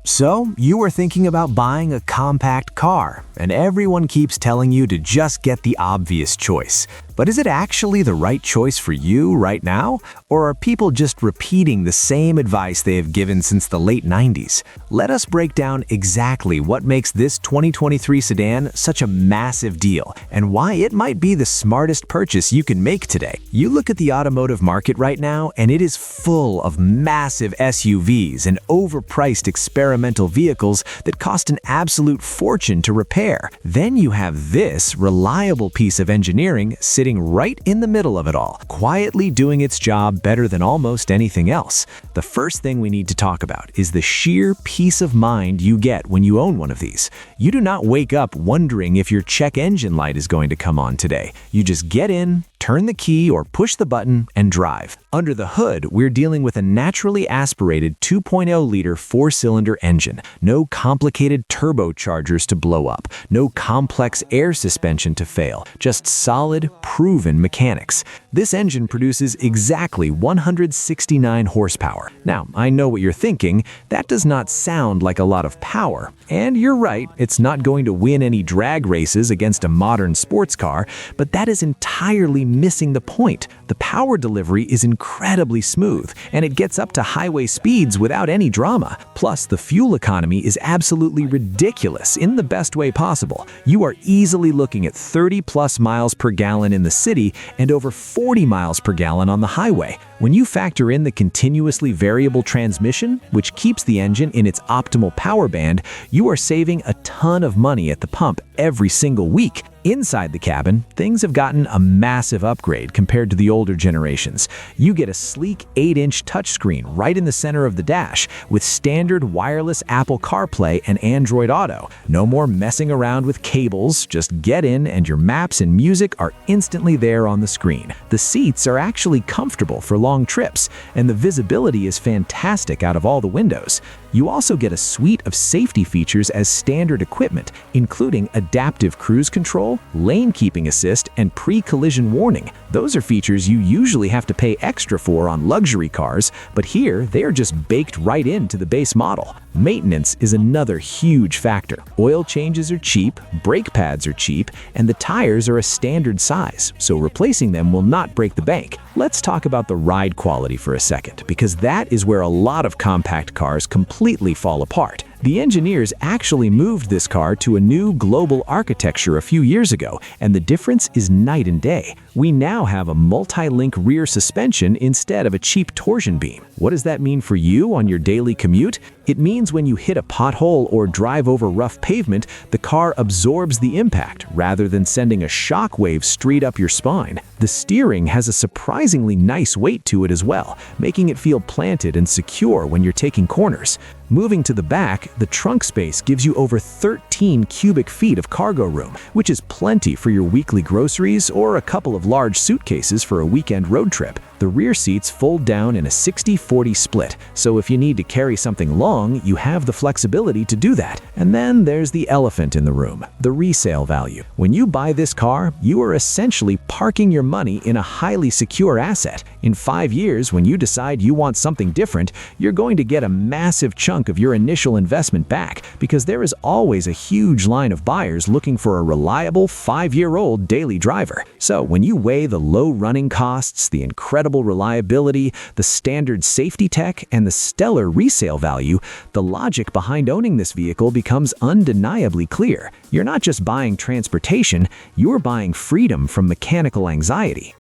So, you are thinking about buying a compact car, and everyone keeps telling you to just get the obvious choice. But is it actually the right choice for you right now? Or are people just repeating the same advice they have given since the late 90s? Let us break down exactly what makes this 2023 sedan such a massive deal, and why it might be the smartest purchase you can make today. You look at the automotive market right now, and it is full of massive SUVs and overpriced experimental vehicles that cost an absolute fortune to repair. Then you have this reliable piece of engineering sitting right in the middle of it all, quietly doing its job better than almost anything else. The first thing we need to talk about is the sheer peace of mind you get when you own one of these. You do not wake up wondering if your check engine light is going to come on today. You just get in, turn the key or push the button, and drive. Under the hood, we're dealing with a naturally aspirated 2.0-liter four-cylinder engine. No complicated turbochargers to blow up. No complex air suspension to fail. Just solid, proven mechanics. This engine produces exactly 169 horsepower. Now, I know what you're thinking. That does not sound like a lot of power. And you're right, it's not going to win any drag races against a modern sports car, but that is entirely missing the point. The power delivery is incredibly smooth, and it gets up to highway speeds without any drama. Plus, the fuel economy is absolutely ridiculous in the best way possible. You are easily looking at 30+ miles per gallon in the city and over 40 miles per gallon on the highway. When you factor in the continuously variable transmission, which keeps the engine in its optimal power band, you are saving a ton of money at the pump every single week. Inside the cabin, things have gotten a massive upgrade compared to the older generations. You get a sleek 8-inch touchscreen right in the center of the dash with standard wireless Apple CarPlay and Android Auto. No more messing around with cables, just get in and your maps and music are instantly there on the screen. The seats are actually comfortable for long trips, and the visibility is fantastic out of all the windows. You also get a suite of safety features as standard equipment, including adaptive cruise control, lane keeping assist, and pre-collision warning. Those are features you usually have to pay extra for on luxury cars, but here they are just baked right into the base model. Maintenance is another huge factor. Oil changes are cheap, brake pads are cheap, and the tires are a standard size, so replacing them will not break the bank. Let's talk about the ride quality for a second, because that is where a lot of compact cars completely fall apart. The engineers actually moved this car to a new global architecture a few years ago, and the difference is night and day. We now have a multi-link rear suspension instead of a cheap torsion beam. What does that mean for you on your daily commute? It means when you hit a pothole or drive over rough pavement, the car absorbs the impact rather than sending a shockwave straight up your spine. The steering has a surprisingly nice weight to it as well, making it feel planted and secure when you're taking corners. Moving to the back, the trunk space gives you over 13 cubic feet of cargo room, which is plenty for your weekly groceries or a couple of large suitcases for a weekend road trip. The rear seats fold down in a 60-40 split, so if you need to carry something long, you have the flexibility to do that. And then there's the elephant in the room, the resale value. When you buy this car, you are essentially parking your money in a highly secure asset. In 5 years, when you decide you want something different, you're going to get a massive chunk of your initial investment back, because there is always a huge line of buyers looking for a reliable 5-year-old daily driver. So when you weigh the low running costs, the incredible reliability, the standard safety tech, and the stellar resale value, the logic behind owning this vehicle becomes undeniably clear. You're not just buying transportation, you're buying freedom from mechanical anxiety.